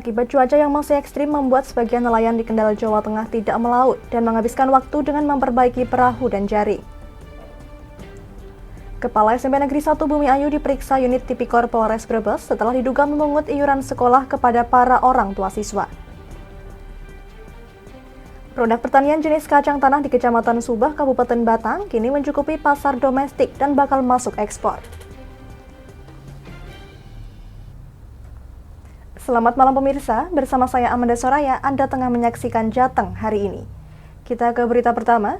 Akibat cuaca yang masih ekstrim membuat sebagian nelayan di Kendal, Jawa Tengah tidak melaut dan menghabiskan waktu dengan memperbaiki perahu dan jaring. Kepala SMP Negeri 1 Bumi Ayu diperiksa unit Tipikor Polres Brebes setelah diduga memungut iuran sekolah kepada para orang tua siswa. Produk pertanian jenis kacang tanah di Kecamatan Subah, Kabupaten Batang kini mencukupi pasar domestik dan bakal masuk ekspor. Selamat malam pemirsa, bersama saya Amanda Soraya, Anda tengah menyaksikan Jateng hari ini. Kita ke berita pertama,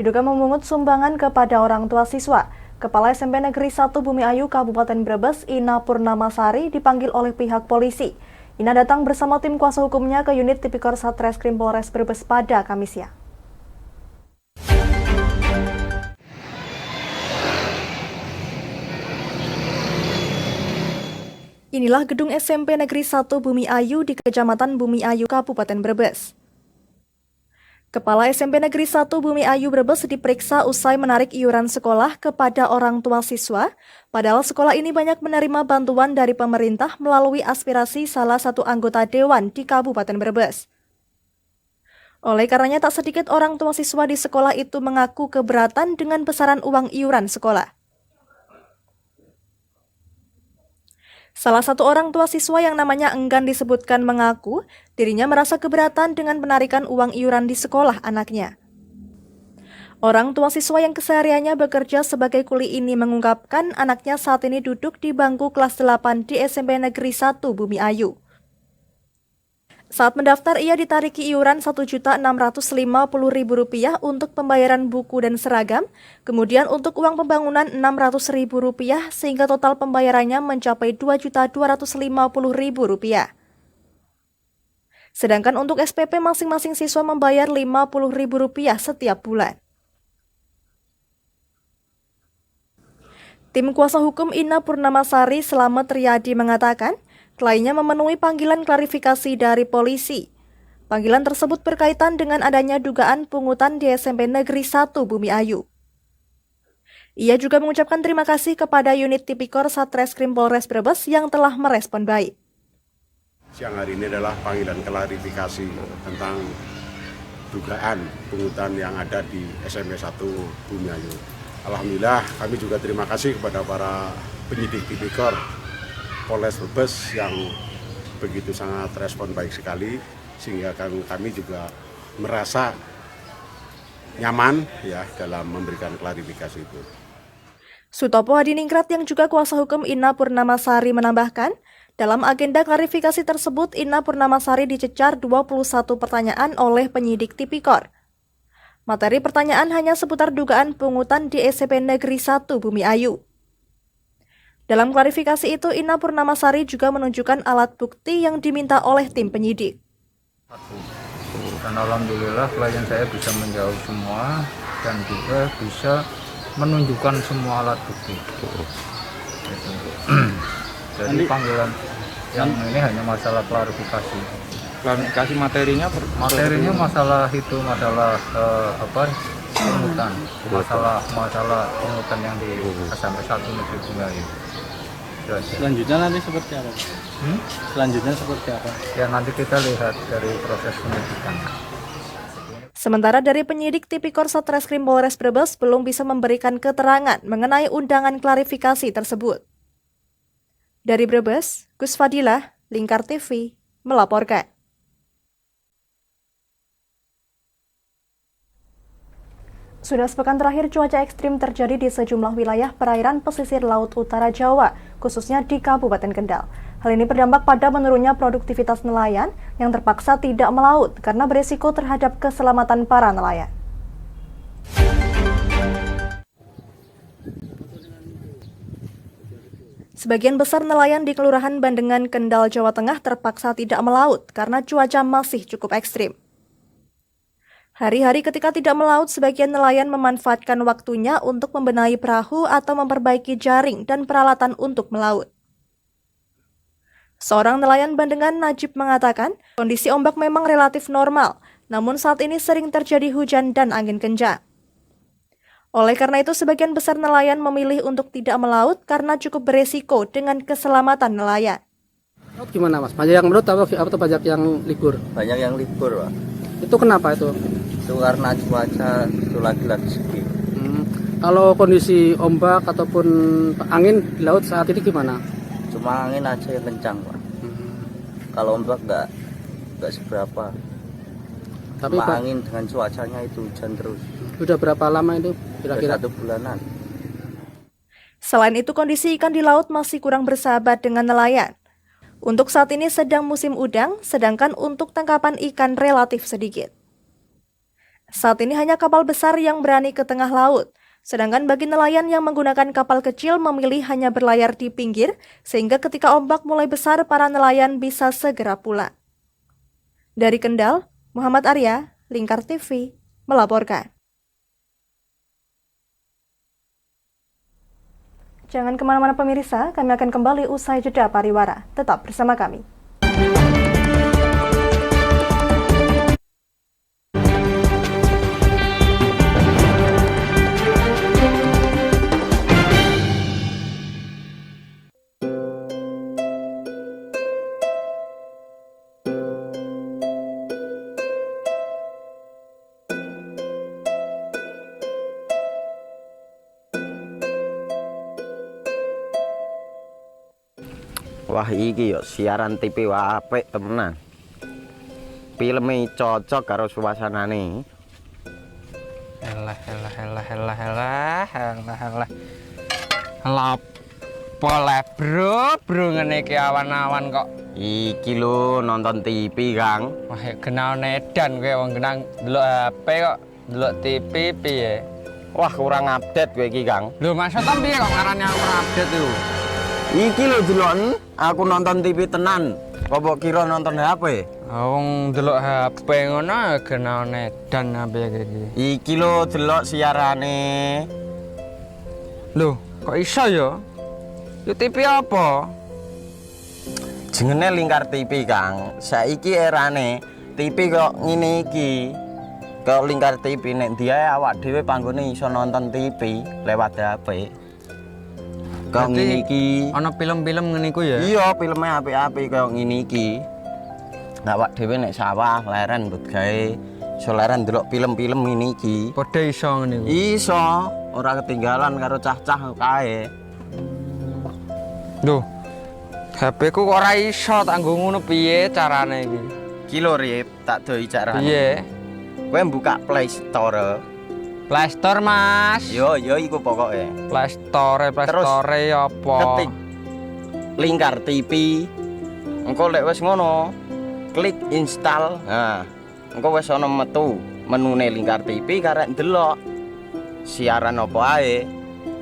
diduga memungut sumbangan kepada orang tua siswa. Kepala SMP Negeri 1 Bumi Ayu Kabupaten Brebes, Ina Purnamasari, dipanggil oleh pihak polisi. Ina datang bersama tim kuasa hukumnya ke unit Tipikor Satreskrim Polres Brebes pada Kamis siang. Inilah gedung SMP Negeri 1 Bumi Ayu di Kecamatan Bumi Ayu, Kabupaten Brebes. Kepala SMP Negeri 1 Bumi Ayu Brebes diperiksa usai menarik iuran sekolah kepada orang tua siswa, padahal sekolah ini banyak menerima bantuan dari pemerintah melalui aspirasi salah satu anggota dewan di Kabupaten Brebes. Oleh karenanya tak sedikit orang tua siswa di sekolah itu mengaku keberatan dengan besaran uang iuran sekolah. Salah satu orang tua siswa yang namanya enggan disebutkan mengaku dirinya merasa keberatan dengan penarikan uang iuran di sekolah anaknya. Orang tua siswa yang kesehariannya bekerja sebagai kuli ini mengungkapkan anaknya saat ini duduk di bangku kelas 8 di SMP Negeri 1 Bumi Ayu. Saat mendaftar, ia ditariki iuran Rp1.650.000 untuk pembayaran buku dan seragam, kemudian untuk uang pembangunan Rp600.000 sehingga total pembayarannya mencapai Rp2.250.000. Sedangkan untuk SPP masing-masing siswa membayar Rp50.000 setiap bulan. Tim kuasa hukum Ina Purnamasari Slamet Riyadi mengatakan, kliennya memenuhi panggilan klarifikasi dari polisi. Panggilan tersebut berkaitan dengan adanya dugaan pungutan di SMP Negeri 1 Bumi Ayu. Ia juga mengucapkan terima kasih kepada unit Tipikor Satreskrim Polres Brebes yang telah merespon baik. Siang hari ini adalah panggilan klarifikasi tentang dugaan pungutan yang ada di SMP 1 Bumi Ayu. Alhamdulillah kami juga terima kasih kepada para penyidik Tipikor Polres Brebes yang begitu sangat respon baik sekali, sehingga kami juga merasa nyaman ya dalam memberikan klarifikasi itu. Sutopo Hadiningrat yang juga kuasa hukum Ina Purnamasari menambahkan, dalam agenda klarifikasi tersebut Ina Purnamasari dicecar 21 pertanyaan oleh penyidik Tipikor. Materi pertanyaan hanya seputar dugaan pungutan di SMP Negeri 1 Bumi Ayu. Dalam klarifikasi itu, Ina Purnamasari juga menunjukkan alat bukti yang diminta oleh tim penyidik. Dan alhamdulillah klien saya bisa menjawab semua dan juga bisa menunjukkan semua alat bukti. Jadi panggilan yang ini hanya masalah klarifikasi. Klarifikasi materinya masalah itu pungutan, masalah pungutan yang di SMP 1 Negeri Bumi Ayu. Selanjutnya nanti seperti apa? Selanjutnya seperti apa? Ya nanti kita lihat dari proses penyidikan. Sementara dari penyidik Tipikor Satreskrim Polres Brebes belum bisa memberikan keterangan mengenai undangan klarifikasi tersebut. Dari Brebes, Gus Fadilah, Lingkar TV, melaporkan. Sudah sepekan terakhir cuaca ekstrim terjadi di sejumlah wilayah perairan pesisir Laut Utara Jawa, khususnya di Kabupaten Kendal. Hal ini berdampak pada menurunnya produktivitas nelayan yang terpaksa tidak melaut karena beresiko terhadap keselamatan para nelayan. Sebagian besar nelayan di Kelurahan Bandengan, Kendal, Jawa Tengah terpaksa tidak melaut karena cuaca masih cukup ekstrim. Hari-hari ketika tidak melaut, sebagian nelayan memanfaatkan waktunya untuk membenahi perahu atau memperbaiki jaring dan peralatan untuk melaut. Seorang nelayan Bandengan, Najib, mengatakan kondisi ombak memang relatif normal, namun saat ini sering terjadi hujan dan angin kencang. Oleh karena itu, sebagian besar nelayan memilih untuk tidak melaut karena cukup beresiko dengan keselamatan nelayan. Laut gimana Mas? Banyak yang melaut atau banyak yang libur? Banyak yang libur, Pak. Itu kenapa itu? Itu karena cuaca itu lagi-lagi sepi. Kalau kondisi ombak ataupun angin di laut saat ini gimana? Cuma angin aja yang kencang, Pak. Kalau ombak nggak seberapa. Tapi Cuma Pak, angin dengan cuacanya itu hujan terus. udah berapa lama itu Sudah kira-kira? 1 bulanan. Selain itu, kondisi ikan di laut masih kurang bersahabat dengan nelayan. Untuk saat ini sedang musim udang, sedangkan untuk tangkapan ikan relatif sedikit. Saat ini hanya kapal besar yang berani ke tengah laut, sedangkan bagi nelayan yang menggunakan kapal kecil memilih hanya berlayar di pinggir, sehingga ketika ombak mulai besar, para nelayan bisa segera pulang. Dari Kendal, Muhammad Arya, Lingkar TV, melaporkan. Jangan kemana-mana pemirsa, kami akan kembali usai jeda pariwara. Tetap bersama kami. Wah iki yo siaran TV wah apik temenan. Filme cocok karo suasanane. Elah. Lah bro ngene iki awan-awan kok. Iki lho nonton TV, Kang. Wah, kenal nedan kowe wong genang delok HP kok delok TV piye? Wah kurang update kowe iki, Kang. Lho maksudnya piye kok ngarane aku update itu? Iki lho delokn, aku nonton TV tenan. Apa kira nonton HP? Wong delok HP ngono kenal nedan apa iki. Iki lho delok siarane. Lho, kok iso ya? Yo TV apa? Jenenge Lingkar TV, Kang. Saiki erane TV kok ngene iki. Kok Lingkar TV nek diae awak dhewe panggone iso nonton TV lewat HP. Kok ngene iki. Ana film-film ngene iku ya? Iya, filme apik-apik kaya ngene iki. Awak dhewe nek sawah leren mbut gawe iso leren delok film-film ngene iki. Padha iso ngene iku. Iso, ora ketinggalan karo cah-cah kae. Lho. HP ku kok ora iso tak nggo ngono piye carane iki? Iki lho Rip, tak doi carane. Piye? Kowe buka Play Store. Play Store, Mas. Yo iku pokoke. Play Store apa? Ketik Lingkar TV. Engko lek wis ngono, klik install. Nah, engko wis ana metu menune Lingkar TV karek ndelok siaran apa ae.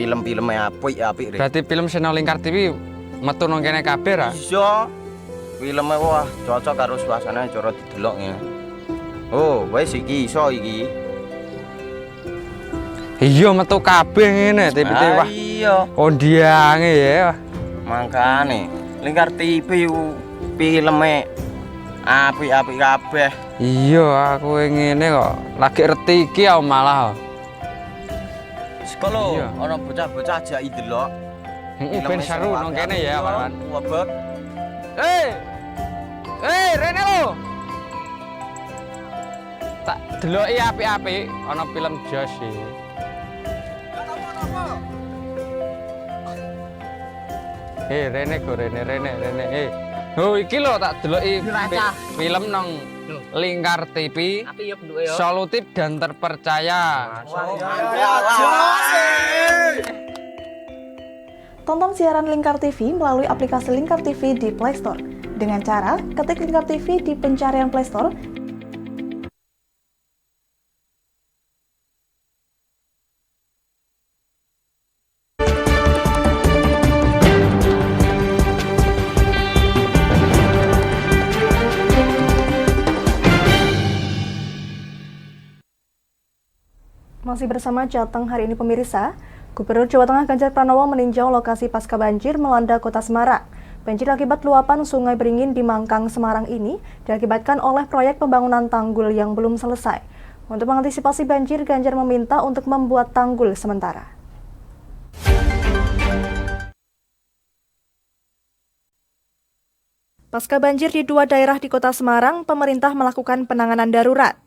Film-filme apik-apik. Berarti film channel Lingkar TV metu nang kene kabeh ra? Iso. Filme wah cocok karo suasana cara didelok ya. Oh, wis iki iso iki. Iya metu kabeh ngene TV wah. Iya. Kondiange ya. Makane Lingkar TV ku filme apik-apik kabeh. Iya, aku ngene kok. Lagi retiki aku malah. Sekolo Iya. ana bocah-bocah ajak ndelok. Heeh, ben seru nang kene ya, kawan. Wabek. Rene lo. Tak deloki apik-apik ana film Josh iki. Rene go Rene. Oh iki lho tak deloki film nang Lingkar TV. Solutif dan terpercaya. Tonton siaran Lingkar TV melalui aplikasi Lingkar TV di Play Store. Dengan cara ketik Lingkar TV di pencarian Play Store. Masih bersama Jateng hari ini pemirsa, Gubernur Jawa Tengah Ganjar Pranowo meninjau lokasi pasca banjir melanda Kota Semarang. Banjir akibat luapan Sungai Beringin di Mangkang, Semarang ini diakibatkan oleh proyek pembangunan tanggul yang belum selesai. Untuk mengantisipasi banjir, Ganjar meminta untuk membuat tanggul sementara. Pasca banjir di 2 daerah di Kota Semarang, pemerintah melakukan penanganan darurat.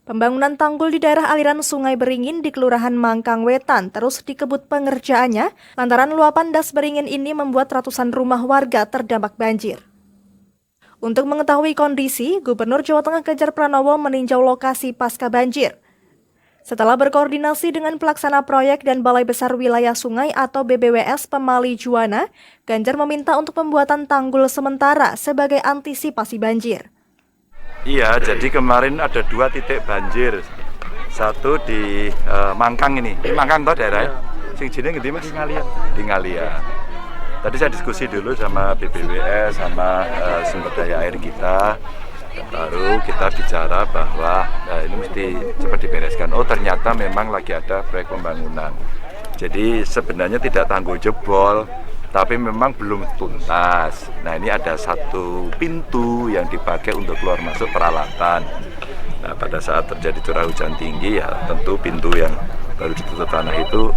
Pembangunan tanggul di daerah aliran Sungai Beringin di Kelurahan Mangkang Wetan terus dikebut pengerjaannya lantaran luapan das Beringin ini membuat ratusan rumah warga terdampak banjir. Untuk mengetahui kondisi, Gubernur Jawa Tengah Ganjar Pranowo meninjau lokasi pasca banjir. Setelah berkoordinasi dengan pelaksana proyek dan Balai Besar Wilayah Sungai atau BBWS Pemali Juwana, Ganjar meminta untuk pembuatan tanggul sementara sebagai antisipasi banjir. Iya, jadi kemarin ada 2 titik banjir. Satu di Mangkang ini. Mangkang toh daerah? Sing jenenge ngendi Mas? Di Ngalia. Tadi saya diskusi dulu sama BBWS, sama sumber daya air kita. Baru kita bicara bahwa ini mesti cepat dibereskan. Oh, ternyata memang lagi ada proyek pembangunan. Jadi sebenarnya tidak tanggul jebol, tapi memang belum tuntas. Nah, ini ada 1 pintu yang dipakai untuk keluar masuk peralatan. Nah, pada saat terjadi curah hujan tinggi, ya tentu pintu yang baru ditutup tanah itu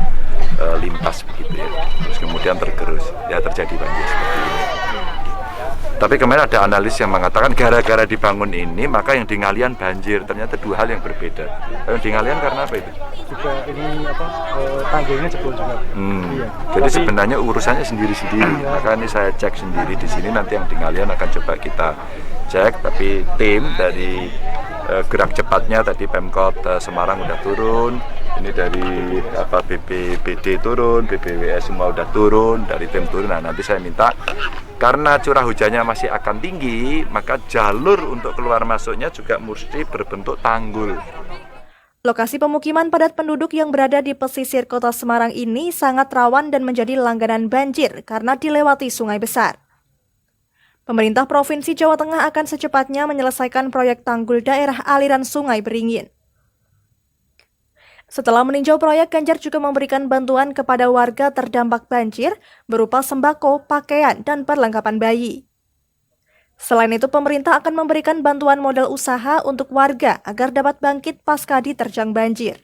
limpas begitu ya. Terus kemudian tergerus, ya terjadi banjir seperti ini. Tapi kemarin ada analis yang mengatakan gara-gara dibangun ini maka yang di Ngalian banjir. Ternyata 2 hal yang berbeda. Yang di Ngalian karena apa itu? Juga ini tanggulnya jebol juga. Iya. Jadi sebenarnya urusannya sendiri-sendiri. Maka ini saya cek sendiri di sini, nanti yang di Ngalian akan coba kita cek. Tapi tim dari gerak cepatnya tadi Pemkot Semarang udah turun. Ini dari BPBD turun, BBWS semua udah turun, dari tim turun. Nah, nanti saya minta karena curah hujannya masih akan tinggi, maka jalur untuk keluar masuknya juga mesti berbentuk tanggul. Lokasi pemukiman padat penduduk yang berada di pesisir Kota Semarang ini sangat rawan dan menjadi langganan banjir karena dilewati sungai besar. Pemerintah Provinsi Jawa Tengah akan secepatnya menyelesaikan proyek tanggul daerah aliran Sungai Beringin. Setelah meninjau proyek, Ganjar juga memberikan bantuan kepada warga terdampak banjir berupa sembako, pakaian, dan perlengkapan bayi. Selain itu, pemerintah akan memberikan bantuan modal usaha untuk warga agar dapat bangkit pasca diterjang banjir.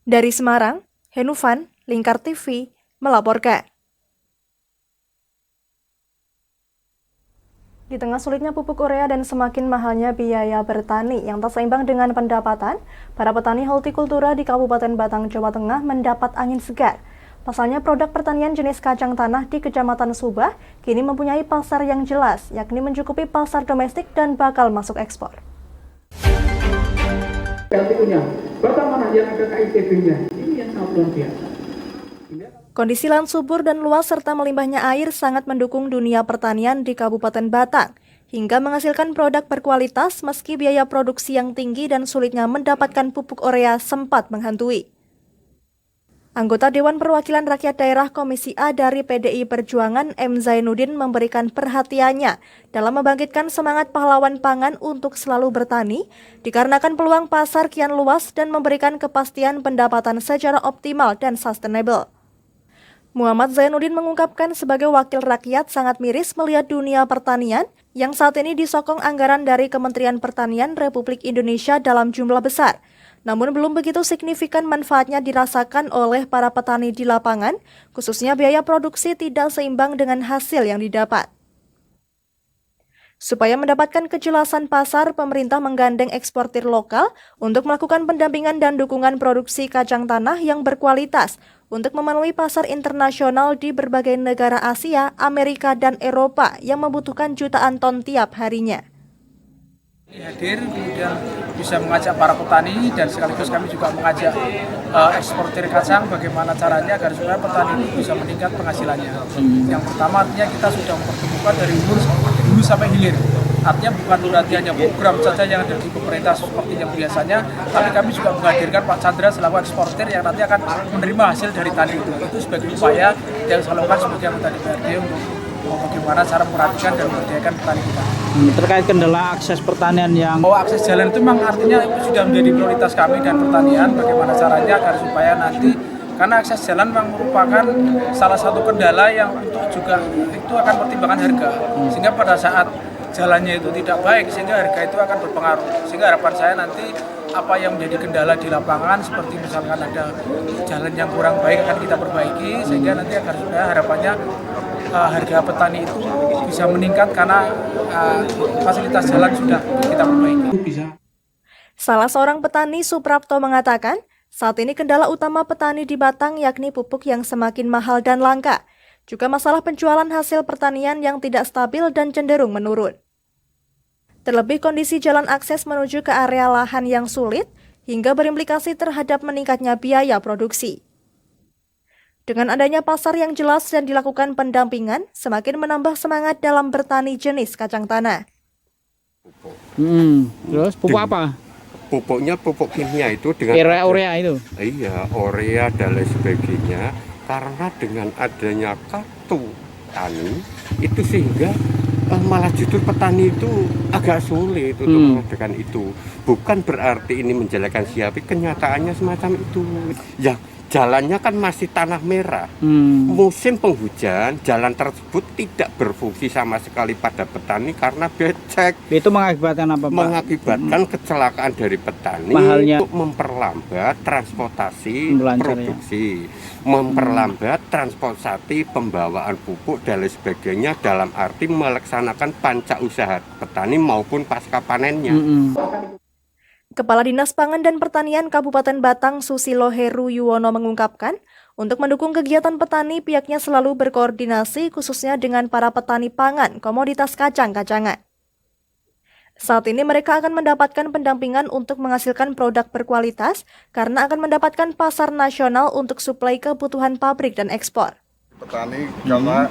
Dari Semarang, Henufan, Lingkar TV, melaporkan. Di tengah sulitnya pupuk urea dan semakin mahalnya biaya bertani yang tak seimbang dengan pendapatan, para petani hortikultura di Kabupaten Batang, Jawa Tengah mendapat angin segar. Pasalnya produk pertanian jenis kacang tanah di Kecamatan Subah kini mempunyai pasar yang jelas, yakni mencukupi pasar domestik dan bakal masuk ekspor. LTU-nya, bagaimana yang ada KITB-nya, ini yang sangat luar biasa. Kondisi lahan subur dan luas serta melimpahnya air sangat mendukung dunia pertanian di Kabupaten Batang, hingga menghasilkan produk berkualitas meski biaya produksi yang tinggi dan sulitnya mendapatkan pupuk urea sempat menghantui. Anggota Dewan Perwakilan Rakyat Daerah Komisi A dari PDI Perjuangan M. Zainuddin memberikan perhatiannya dalam membangkitkan semangat pahlawan pangan untuk selalu bertani, dikarenakan peluang pasar kian luas dan memberikan kepastian pendapatan secara optimal dan sustainable. Muhammad Zainuddin mengungkapkan sebagai wakil rakyat sangat miris melihat dunia pertanian yang saat ini disokong anggaran dari Kementerian Pertanian Republik Indonesia dalam jumlah besar, namun belum begitu signifikan manfaatnya dirasakan oleh para petani di lapangan, khususnya biaya produksi tidak seimbang dengan hasil yang didapat. Supaya mendapatkan kejelasan pasar, pemerintah menggandeng eksportir lokal untuk melakukan pendampingan dan dukungan produksi kacang tanah yang berkualitas untuk memenuhi pasar internasional di berbagai negara Asia, Amerika, dan Eropa yang membutuhkan jutaan ton tiap harinya. Hadir, kemudian bisa mengajak para petani dan sekaligus kami juga mengajak eksportir kacang bagaimana caranya agar supaya petani itu bisa meningkat penghasilannya. Yang pertama artinya kita sudah mempertemukan dari hulu sampai hilir. Artinya bukan berarti hanya program saja yang ada di pemerintah seperti yang biasanya, tapi kami juga menghadirkan Pak Chandra selaku eksportir yang nanti akan menerima hasil dari tani itu. Itu sebagai upaya yang saya lakukan sebagai anggota DPRD untuk bagaimana cara memperhatikan dan memberdayakan petani kita. Terkait kendala akses pertanian yang akses jalan itu memang artinya itu sudah menjadi prioritas kami dan pertanian, bagaimana caranya agar supaya nanti, karena akses jalan memang merupakan salah satu kendala yang untuk juga itu akan pertimbangan harga, sehingga pada saat jalannya itu tidak baik sehingga harga itu akan berpengaruh. Sehingga harapan saya nanti apa yang menjadi kendala di lapangan seperti misalkan ada jalan yang kurang baik akan kita perbaiki sehingga nanti akan supaya harapannya harga petani itu bisa meningkat karena fasilitas jalan sudah kita perbaiki. Salah seorang petani, Suprapto, mengatakan, saat ini kendala utama petani di Batang yakni pupuk yang semakin mahal dan langka, juga masalah penjualan hasil pertanian yang tidak stabil dan cenderung menurun. Terlebih kondisi jalan akses menuju ke area lahan yang sulit, hingga berimplikasi terhadap meningkatnya biaya produksi. Dengan adanya pasar yang jelas dan dilakukan pendampingan, semakin menambah semangat dalam bertani jenis kacang tanah. Terus pupuk apa? Pupuknya pupuk kimia itu dengan Urea itu. Iya, urea dan lain sebagainya. Karena dengan adanya kartu tani itu sehingga malah justru petani itu agak sulit untuk mengadakan itu. Bukan berarti ini menjelekkan siapa, kenyataannya semacam itu. Ya, jalannya kan masih tanah merah. Musim penghujan, jalan tersebut tidak berfungsi sama sekali pada petani karena becek. Itu mengakibatkan apa, Pak? Mengakibatkan kecelakaan dari petani. Mahalnya. Untuk memperlambat transportasi produksi, ya? memperlambat transportasi pembawaan pupuk dan lain sebagainya dalam arti melaksanakan panca usaha petani maupun pasca panennya. Kepala Dinas Pangan dan Pertanian Kabupaten Batang, Susilo Heru Yuwono, mengungkapkan, untuk mendukung kegiatan petani, pihaknya selalu berkoordinasi khususnya dengan para petani pangan komoditas kacang-kacangan. Saat ini mereka akan mendapatkan pendampingan untuk menghasilkan produk berkualitas karena akan mendapatkan pasar nasional untuk suplai kebutuhan pabrik dan ekspor. Petani karena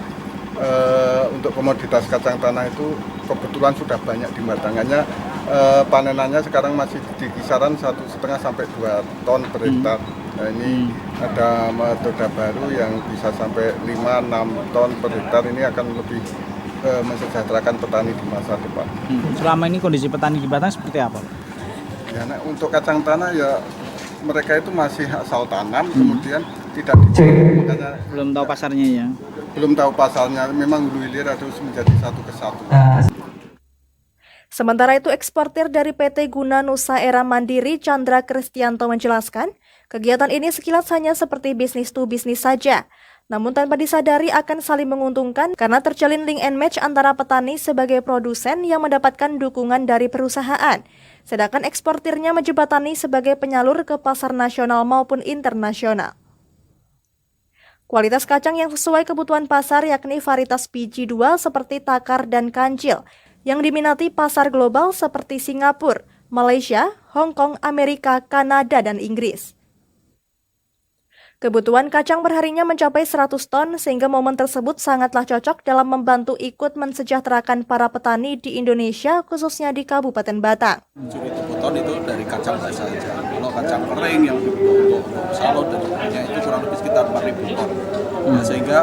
untuk komoditas kacang tanah itu kebetulan sudah banyak di Batangannya. Panenannya sekarang masih di kisaran 1,5 sampai 2 ton per hektar. Nah, ini ada metode baru yang bisa sampai 5-6 ton per hektar. Ini akan lebih mensejahterakan petani di masa depan. Selama ini kondisi petani di Batang seperti apa? Ya, nah, untuk kacang tanah ya mereka itu masih asal tanam, kemudian tidak dicek, makanya Belum tahu pasarnya ya? belum tahu pasarnya. Memang hulu hilir harus menjadi satu kesatuan. Sementara itu, eksportir dari PT Guna Nusa Era Mandiri, Chandra Kristianto, menjelaskan, kegiatan ini sekilas hanya seperti bisnis to bisnis saja. Namun tanpa disadari akan saling menguntungkan karena terjalin link and match antara petani sebagai produsen yang mendapatkan dukungan dari perusahaan. Sedangkan eksportirnya menjembatani sebagai penyalur ke pasar nasional maupun internasional. Kualitas kacang yang sesuai kebutuhan pasar yakni varietas biji 2 seperti Takar dan Kancil, yang diminati pasar global seperti Singapura, Malaysia, Hong Kong, Amerika, Kanada, dan Inggris. Kebutuhan kacang perharinya mencapai 100 ton sehingga momen tersebut sangatlah cocok dalam membantu ikut mensejahterakan para petani di Indonesia, khususnya di Kabupaten Batang. 7.000 ton itu dari kacang biasa saja. Kalau kacang kering yang untuk salad dan sebagainya itu kurang lebih sekitar 4.000 ton. Nah, sehingga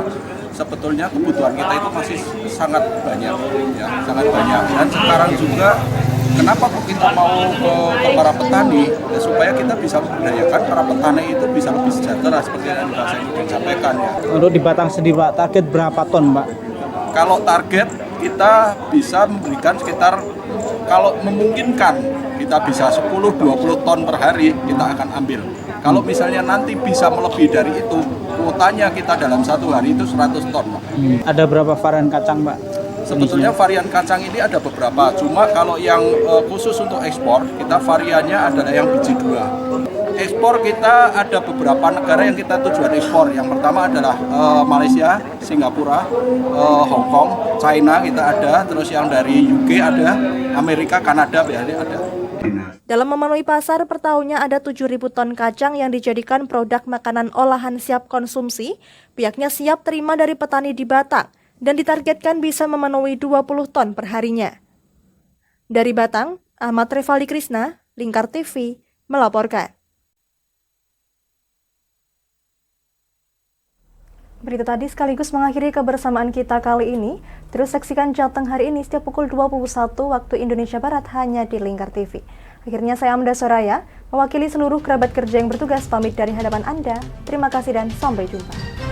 sebetulnya kebutuhan kita itu masih sangat banyak, ya, sangat banyak. Dan sekarang juga kenapa kita mau ke para petani, ya, supaya kita bisa memberdayakan para petani itu bisa lebih sejahtera seperti yang saya sampaikan ya. Untuk di Batang sendiri, Pak, target berapa ton, Pak? Kalau target kita bisa memberikan sekitar, kalau memungkinkan kita bisa 10-20 ton per hari kita akan ambil. Kalau misalnya nanti bisa melebihi dari itu, kuotanya kita dalam satu hari itu 100 ton. Ada berapa varian kacang, Pak? Sebetulnya varian kacang ini ada beberapa, cuma kalau yang khusus untuk ekspor, kita variannya adalah yang biji 2. Ekspor kita ada beberapa negara yang kita tujuan ekspor. Yang pertama adalah Malaysia, Singapura, Hong Kong, China kita ada, terus yang dari UK ada, Amerika, Kanada biasanya ada. Dalam memenuhi pasar, per tahunnya ada 7.000 ton kacang yang dijadikan produk makanan olahan siap konsumsi. Pihaknya siap terima dari petani di Batang dan ditargetkan bisa memenuhi 20 ton per harinya. Dari Batang, Ahmad Revaldi Krisna, Lingkar TV, melaporkan. Berita tadi sekaligus mengakhiri kebersamaan kita kali ini. Terus saksikan Jateng hari ini setiap pukul 21 waktu Indonesia Barat hanya di Lingkar TV. Akhirnya saya Amda Soraya, mewakili seluruh kerabat kerja yang bertugas pamit dari hadapan Anda. Terima kasih dan sampai jumpa.